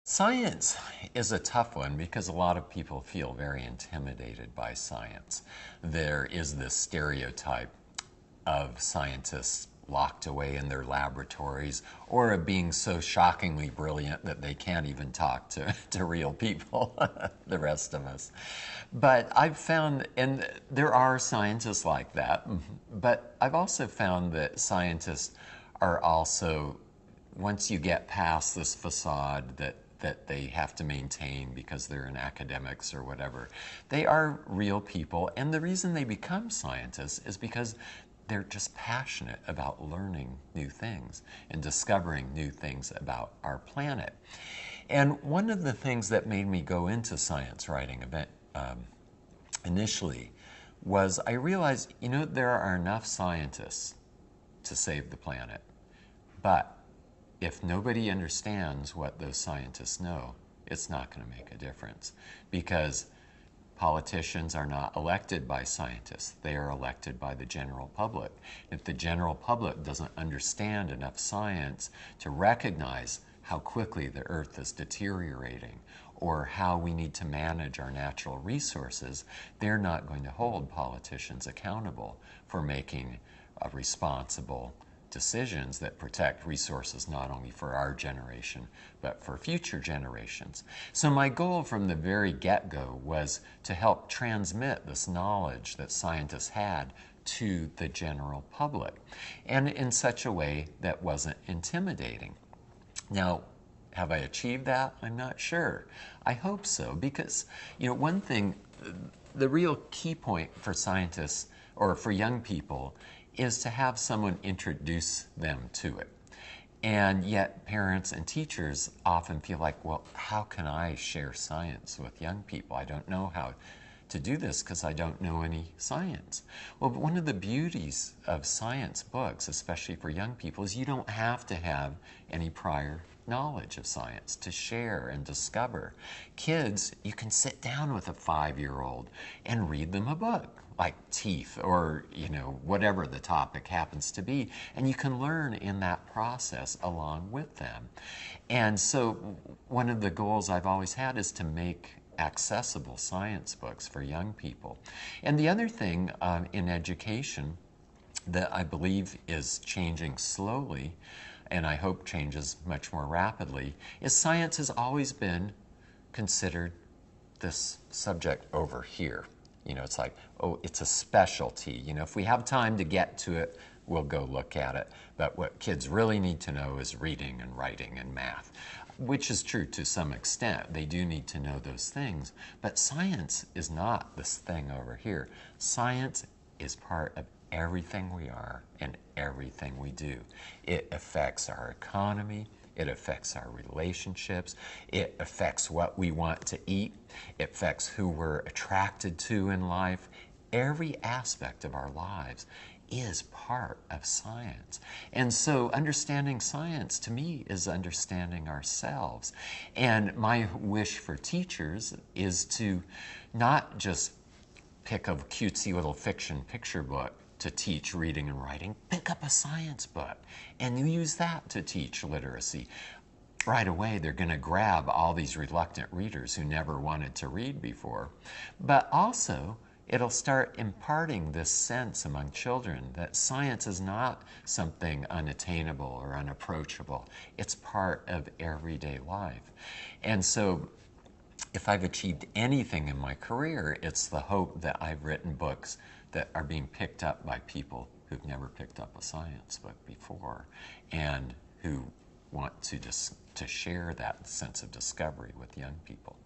Science is a tough one because a lot of people feel very intimidated by science. There is this stereotype of scientists locked away in their laboratories or of being so shockingly brilliant that they can't even talk to real people, the rest of us. But I've found, and there are scientists like that, but I've also found that scientists are also, once you get past this facade that they have to maintain because they're in academics or whatever, they are real people. And the reason they become scientists is because they're just passionate about learning new things and discovering new things about our planet. And one of the things that made me go into science writing initially was I realized, there are enough scientists to save the planet. But if nobody understands what those scientists know, it's not going to make a difference because politicians are not elected by scientists. They are elected by the general public. If the general public doesn't understand enough science to recognize how quickly the earth is deteriorating or how we need to manage our natural resources, they're not going to hold politicians accountable for making a responsible decisions that protect resources not only for our generation, but for future generations. So my goal from the very get-go was to help transmit this knowledge that scientists had to the general public, and in such a way that wasn't intimidating. Now, have I achieved that? I'm not sure. I hope so, because, one thing, the real key point for scientists or for young people is to have someone introduce them to it. And yet parents and teachers often feel like, well, how can I share science with young people? I don't know how to do this because I don't know any science. Well, one of the beauties of science books, especially for young people, is you don't have to have any prior knowledge of science to share and discover. Kids, you can sit down with a 5-year-old and read them a book like teeth or whatever the topic happens to be, and you can learn in that process along with them. And so one of the goals I've always had is to make accessible science books for young people. And the other thing in education that I believe is changing slowly, and I hope changes much more rapidly, is science has always been considered this subject over here. It's like, oh, it's a specialty. If we have time to get to it, we'll go look at it. But what kids really need to know is reading and writing and math, which is true to some extent. They do need to know those things. But science is not this thing over here. Science is part of everything we are and everything we do. It affects our economy. It affects our relationships. It affects what we want to eat. It affects who we're attracted to in life. Every aspect of our lives is part of science. And so understanding science to me is understanding ourselves. And my wish for teachers is to not just pick a cutesy little fiction picture book to teach reading and writing. Pick up a science book and you use that to teach literacy. Right away, they're going to grab all these reluctant readers who never wanted to read before. But also, it'll start imparting this sense among children that science is not something unattainable or unapproachable. It's part of everyday life. And so, if I've achieved anything in my career, it's the hope that I've written books that are being picked up by people who've never picked up a science book before and who want to share that sense of discovery with young people.